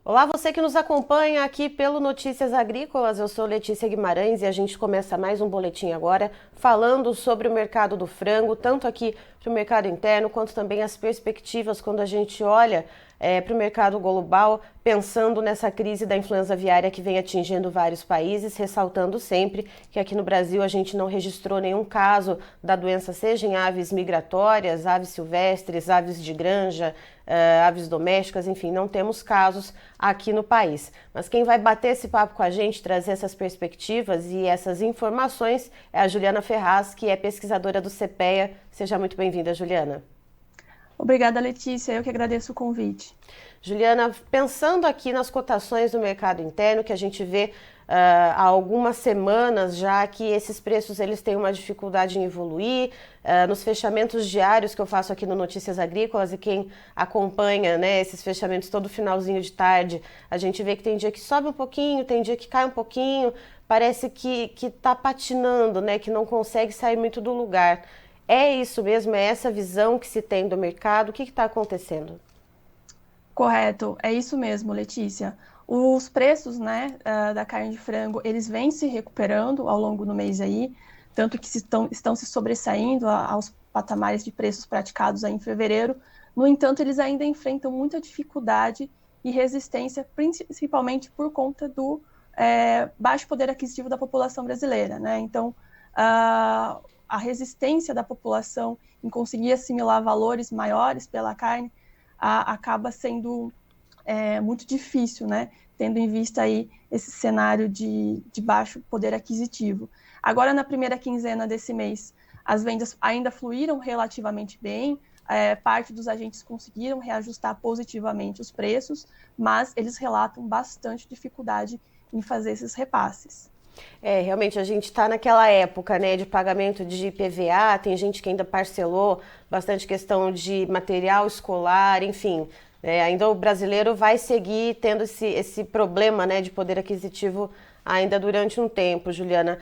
Olá, você que nos acompanha aqui pelo Notícias Agrícolas, eu sou Letícia Guimarães e a gente começa mais um boletim agora falando sobre o mercado do frango, tanto aqui para o mercado interno quanto também as perspectivas quando a gente olha para o mercado global, pensando nessa crise da influenza aviária que vem atingindo vários países, ressaltando sempre que aqui no Brasil a gente não registrou nenhum caso da doença, seja em aves migratórias, aves silvestres, aves de granja, aves domésticas, enfim, não temos casos aqui no país. Mas quem vai bater esse papo com a gente, trazer essas perspectivas e essas informações é a Juliana Ferraz, que é pesquisadora do CPEA. Seja muito bem-vinda, Juliana. Obrigada, Letícia. Eu que agradeço o convite. Juliana, pensando aqui nas cotações do mercado interno, que a gente vê há algumas semanas já que esses preços eles têm uma dificuldade em evoluir, nos fechamentos diários que eu faço aqui no Notícias Agrícolas, e quem acompanha, né, esses fechamentos todo finalzinho de tarde, a gente vê que tem dia que sobe um pouquinho, tem dia que cai um pouquinho, parece que está patinando, né, que não consegue sair muito do lugar. É isso mesmo? É essa visão que se tem do mercado? O que está acontecendo? Correto, é isso mesmo, Letícia. Os preços, né, da carne de frango, eles vêm se recuperando ao longo do mês aí, tanto que estão se sobressaindo aos patamares de preços praticados aí em fevereiro. No entanto, eles ainda enfrentam muita dificuldade e resistência, principalmente por conta do baixo poder aquisitivo da população brasileira, né? Então, a resistência da população em conseguir assimilar valores maiores pela carne acaba sendo muito difícil, né? Tendo em vista aí esse cenário de baixo poder aquisitivo. Agora, na primeira quinzena desse mês, as vendas ainda fluíram relativamente bem, parte dos agentes conseguiram reajustar positivamente os preços, mas eles relatam bastante dificuldade em fazer esses repasses. Realmente a gente está naquela época, né, de pagamento de IPVA, tem gente que ainda parcelou bastante questão de material escolar, enfim. Ainda o brasileiro vai seguir tendo esse problema, né, de poder aquisitivo ainda durante um tempo, Juliana.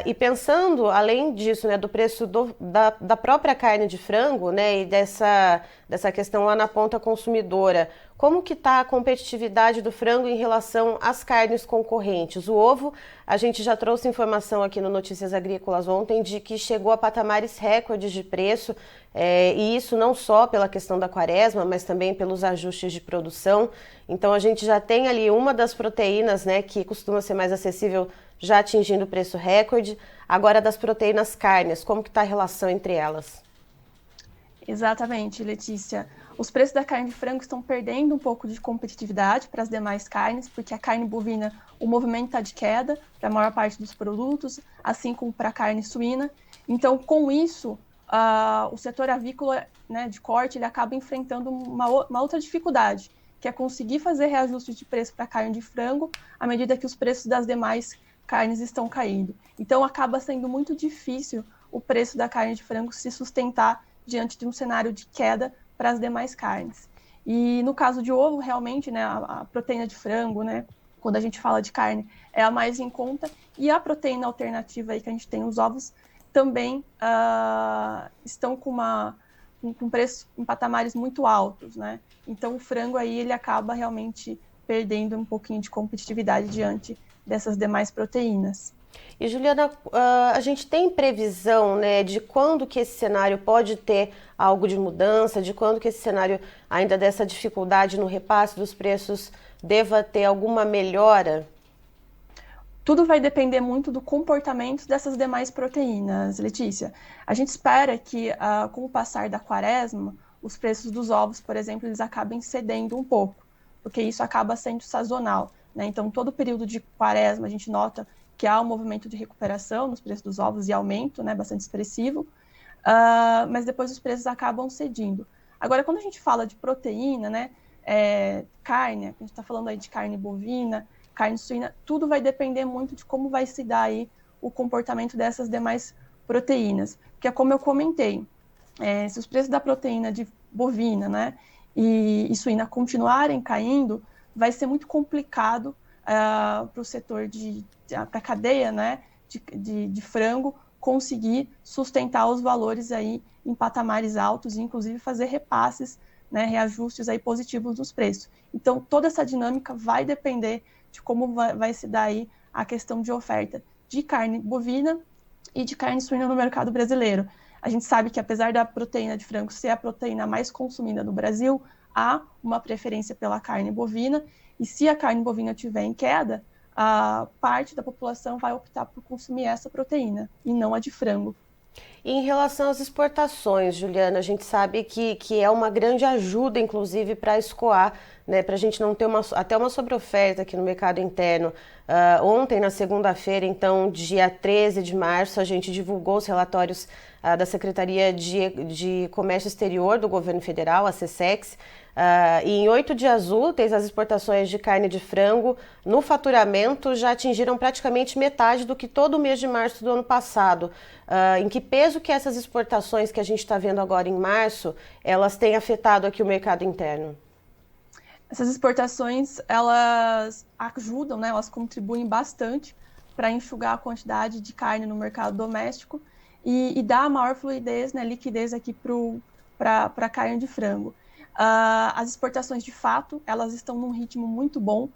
E pensando, além disso, né, do preço da própria carne de frango, né, e dessa questão lá na ponta consumidora, como que está a competitividade do frango em relação às carnes concorrentes? O ovo, a gente já trouxe informação aqui no Notícias Agrícolas ontem de que chegou a patamares recordes de preço, e isso não só pela questão da quaresma, mas também pelos ajustes de produção. Então a gente já tem ali uma das proteínas, né, que costuma ser mais acessível, já atingindo o preço recorde. Agora das proteínas carnes, como que está a relação entre elas? Exatamente, Letícia. Os preços da carne de frango estão perdendo um pouco de competitividade para as demais carnes, porque a carne bovina, o movimento está de queda para a maior parte dos produtos, assim como para a carne suína. Então, com isso, o setor avícola, né, de corte, ele acaba enfrentando uma outra dificuldade, que é conseguir fazer reajuste de preço para a carne de frango à medida que os preços das demais carnes estão caindo. Então, acaba sendo muito difícil o preço da carne de frango se sustentar diante de um cenário de queda para as demais carnes. E no caso de ovo, realmente, né, a proteína de frango, né, quando a gente fala de carne, é a mais em conta, e a proteína alternativa aí que a gente tem, os ovos, também estão com preços em patamares muito altos, né? Então o frango aí ele acaba realmente perdendo um pouquinho de competitividade diante dessas demais proteínas. E Juliana, a gente tem previsão, né, de quando que esse cenário pode ter algo de mudança, de quando que esse cenário, ainda dessa dificuldade no repasse dos preços, deva ter alguma melhora? Tudo vai depender muito do comportamento dessas demais proteínas, Letícia. A gente espera que, com o passar da quaresma, os preços dos ovos, por exemplo, eles acabem cedendo um pouco, porque isso acaba sendo sazonal, né? Então, todo período de quaresma, a gente nota que há um movimento de recuperação nos preços dos ovos e aumento, né, bastante expressivo, mas depois os preços acabam cedindo. Agora, quando a gente fala de proteína, né, carne, a gente está falando aí de carne bovina, carne suína, tudo vai depender muito de como vai se dar aí o comportamento dessas demais proteínas. Porque é como eu comentei, se os preços da proteína de bovina, né, e suína continuarem caindo, vai ser muito complicado para o setor para a cadeia, né, de frango conseguir sustentar os valores aí em patamares altos e inclusive fazer repasses né, reajustes aí positivos dos preços. Então, toda essa dinâmica vai depender de como vai se dar aí a questão de oferta de carne bovina e de carne suína no mercado brasileiro. A gente sabe que, apesar da proteína de frango ser a proteína mais consumida no Brasil, há uma preferência pela carne bovina, e se a carne bovina estiver em queda, a parte da população vai optar por consumir essa proteína, e não a de frango. E em relação às exportações, Juliana, a gente sabe que é uma grande ajuda, inclusive, para escoar, né, para a gente não ter até uma sobreoferta aqui no mercado interno. Ontem, na segunda-feira, então, dia 13 de março, a gente divulgou os relatórios da Secretaria de Comércio Exterior do Governo Federal, a SECEX, e em 8 dias úteis, as exportações de carne de frango no faturamento já atingiram praticamente metade do que todo o mês de março do ano passado. Em que peso que essas exportações que a gente está vendo agora em março, elas têm afetado aqui o mercado interno? Essas exportações, elas ajudam, né, elas contribuem bastante para enxugar a quantidade de carne no mercado doméstico e dar maior fluidez, né, liquidez aqui para a carne de frango. As exportações, de fato, elas estão num ritmo muito bom.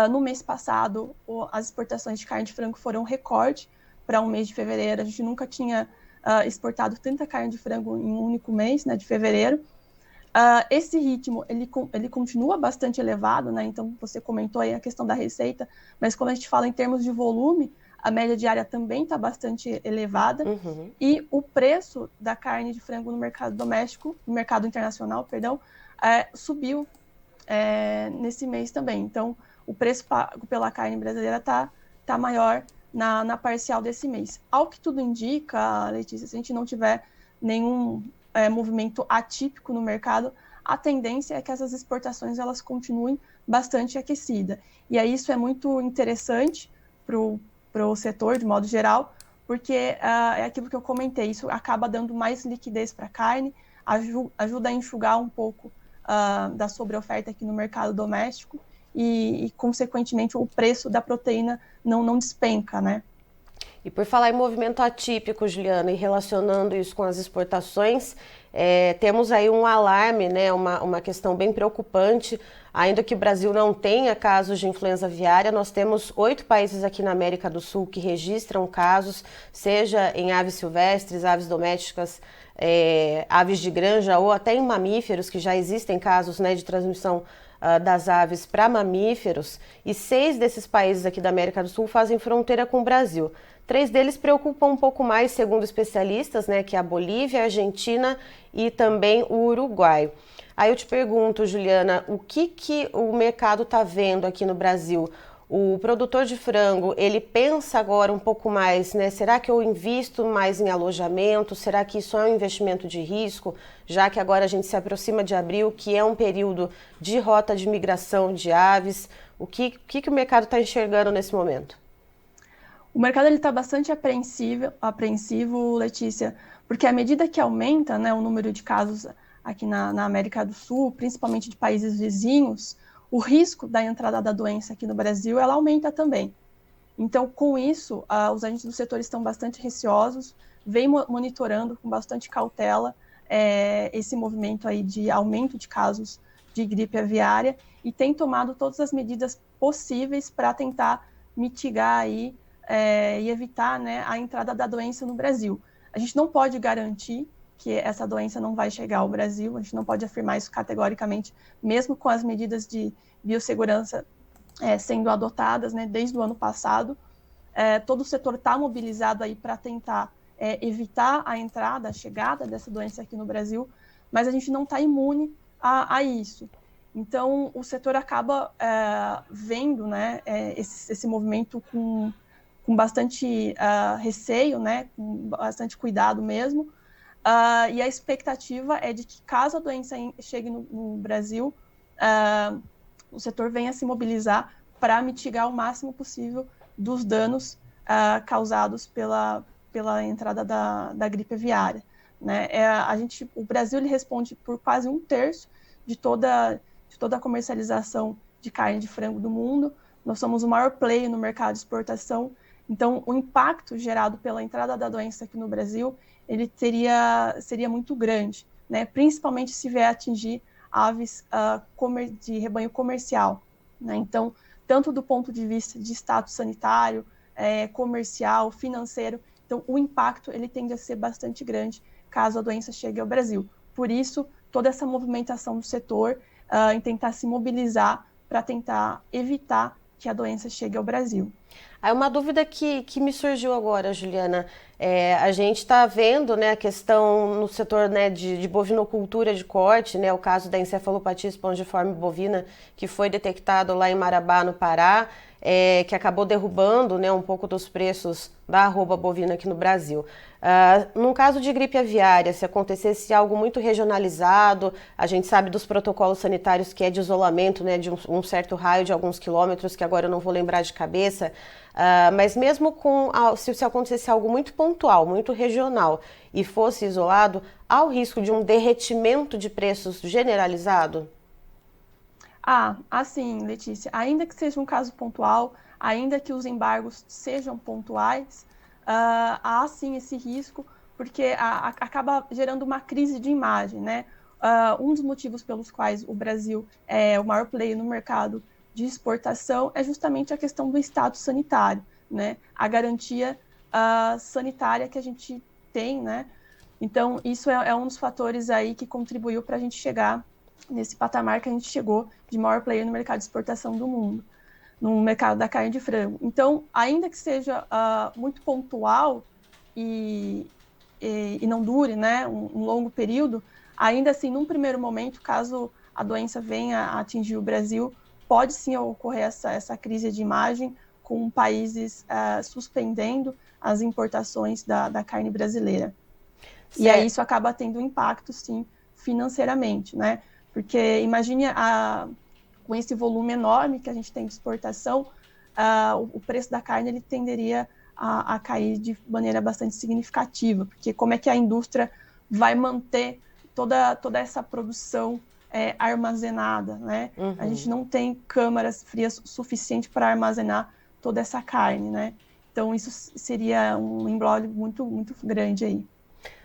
No mês passado, as exportações de carne de frango foram recorde para um mês de fevereiro. A gente nunca tinha exportado tanta carne de frango em um único mês, né, de fevereiro. Esse ritmo, ele continua bastante elevado, né? Então, você comentou aí a questão da receita, mas quando a gente fala em termos de volume, a média diária também está bastante elevada. Uhum. E o preço da carne de frango no mercado doméstico, no mercado internacional, perdão, subiu nesse mês também. Então, o preço pago pela carne brasileira tá maior na parcial desse mês. Ao que tudo indica, Letícia, se a gente não tiver nenhum movimento atípico no mercado, a tendência é que essas exportações elas continuem bastante aquecidas. E aí isso é muito interessante para o setor, de modo geral, porque é aquilo que eu comentei, isso acaba dando mais liquidez para a carne, ajuda a enxugar um pouco da sobreoferta aqui no mercado doméstico e, consequentemente, o preço da proteína não despenca, né? E por falar em movimento atípico, Juliana, e relacionando isso com as exportações, temos aí um alarme, né, uma questão bem preocupante. Ainda que o Brasil não tenha casos de influenza aviária, nós temos 8 países aqui na América do Sul que registram casos, seja em aves silvestres, aves domésticas, aves de granja ou até em mamíferos, que já existem casos, né, de transmissão das aves para mamíferos, e 6 desses países aqui da América do Sul fazem fronteira com o Brasil. 3 deles preocupam um pouco mais, segundo especialistas, né, que é a Bolívia, a Argentina e também o Uruguai. Aí eu te pergunto, Juliana, o que o mercado está vendo aqui no Brasil? O produtor de frango, ele pensa agora um pouco mais, né? Será que eu invisto mais em alojamento? Será que isso é um investimento de risco? Já que agora a gente se aproxima de abril, que é um período de rota de migração de aves. O que o mercado está enxergando nesse momento? O mercado está bastante apreensivo, Letícia, porque à medida que aumenta, né, o número de casos aqui na América do Sul, principalmente de países vizinhos, o risco da entrada da doença aqui no Brasil, ela aumenta também. Então, com isso, os agentes do setor estão bastante receosos, vêm monitorando com bastante cautela esse movimento aí de aumento de casos de gripe aviária e tem tomado todas as medidas possíveis para tentar mitigar aí e evitar, né, a entrada da doença no Brasil. A gente não pode garantir que essa doença não vai chegar ao Brasil, a gente não pode afirmar isso categoricamente, mesmo com as medidas de biossegurança sendo adotadas, né, desde o ano passado. Todo o setor está mobilizado aí para tentar evitar a entrada, a chegada dessa doença aqui no Brasil, mas a gente não está imune a isso. Então, o setor acaba vendo, né, esse movimento com bastante receio, né, com bastante cuidado mesmo, e a expectativa é de que, caso a doença chegue no Brasil, o setor venha se mobilizar para mitigar o máximo possível dos danos causados pela entrada da gripe aviária. Né? O Brasil ele responde por quase 1/3 de toda a comercialização de carne de frango do mundo. Nós somos o maior player no mercado de exportação. Então, o impacto gerado pela entrada da doença aqui no Brasil, ele seria muito grande, né? Principalmente se vier atingir aves de rebanho comercial, né? Então, tanto do ponto de vista de status sanitário, comercial, financeiro, então o impacto ele tende a ser bastante grande caso a doença chegue ao Brasil. Por isso, toda essa movimentação do setor em tentar se mobilizar para tentar evitar que a doença chegue ao Brasil. Aí uma dúvida que me surgiu agora, Juliana, a gente está vendo, né, a questão no setor, né, de bovinocultura de corte, né, o caso da encefalopatia espongiforme bovina que foi detectado lá em Marabá, no Pará, que acabou derrubando, né, um pouco dos preços da arroba bovina aqui no Brasil. Num caso de gripe aviária, se acontecesse algo muito regionalizado, a gente sabe dos protocolos sanitários que é de isolamento, né, de um certo raio de alguns quilômetros, que agora eu não vou lembrar de cabeça, mas mesmo se acontecesse algo muito pontual, muito regional e fosse isolado, há o risco de um derretimento de preços generalizado? Sim, Letícia. Ainda que seja um caso pontual, ainda que os embargos sejam pontuais, há sim esse risco, porque acaba gerando uma crise de imagem, né? Um dos motivos pelos quais o Brasil é o maior player no mercado de exportação é justamente a questão do status sanitário, né? A garantia sanitária que a gente tem, né? Então, isso é um dos fatores aí que contribuiu para a gente chegar nesse patamar que a gente chegou de maior player no mercado de exportação do mundo, no mercado da carne de frango. Então, ainda que seja muito pontual e não dure, né, um longo período, ainda assim, num primeiro momento, caso a doença venha a atingir o Brasil, pode sim ocorrer essa crise de imagem, com países suspendendo as importações da carne brasileira. Certo. E aí isso acaba tendo um impacto, sim, financeiramente, né? Porque imagine com esse volume enorme que a gente tem de exportação, o preço da carne ele tenderia a cair de maneira bastante significativa, porque como é que a indústria vai manter toda essa produção armazenada, né? Uhum. A gente não tem câmaras frias suficientes para armazenar toda essa carne, né? Então isso seria um imbróglio muito, muito grande aí.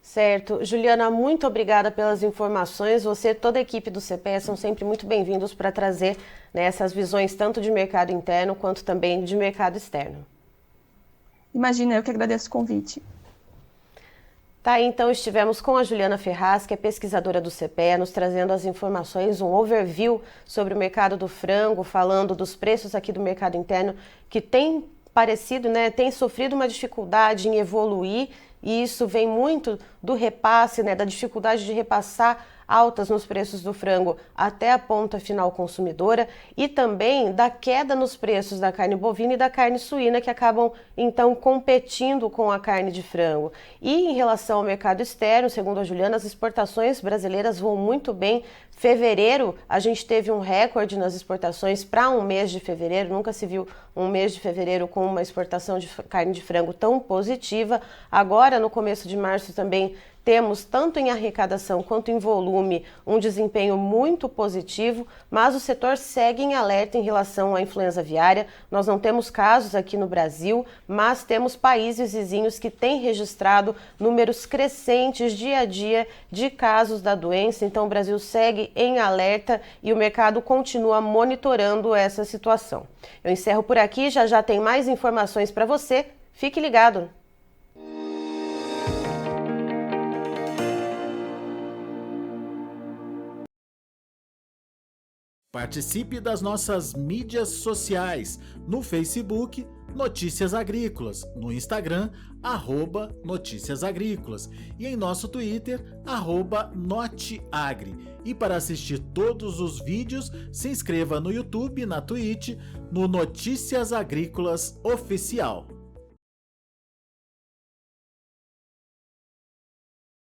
Certo. Juliana, muito obrigada pelas informações. Você e toda a equipe do CPE são sempre muito bem-vindos para trazer, né, essas visões tanto de mercado interno quanto também de mercado externo. Imagina, eu que agradeço o convite. Tá, então estivemos com a Juliana Ferraz, que é pesquisadora do CPE, nos trazendo as informações, um overview sobre o mercado do frango, falando dos preços aqui do mercado interno, que tem parecido, né, tem sofrido uma dificuldade em evoluir, e isso vem muito do repasse, né, da dificuldade de repassar altas nos preços do frango até a ponta final consumidora e também da queda nos preços da carne bovina e da carne suína, que acabam então competindo com a carne de frango. E em relação ao mercado externo, segundo a Juliana, as exportações brasileiras vão muito bem. Fevereiro, a gente teve um recorde nas exportações para um mês de fevereiro, nunca se viu um mês de fevereiro com uma exportação de carne de frango tão positiva. Agora, no começo de março também, temos, tanto em arrecadação quanto em volume, um desempenho muito positivo, mas o setor segue em alerta em relação à influenza aviária. Nós não temos casos aqui no Brasil, mas temos países vizinhos que têm registrado números crescentes dia a dia de casos da doença. Então o Brasil segue em alerta e o mercado continua monitorando essa situação. Eu encerro por aqui, já tem mais informações para você. Fique ligado! Participe das nossas mídias sociais, no Facebook, Notícias Agrícolas, no Instagram, @Notícias Agrícolas e em nosso Twitter, @Noteagri. E para assistir todos os vídeos, se inscreva no YouTube, na Twitch, no Notícias Agrícolas Oficial.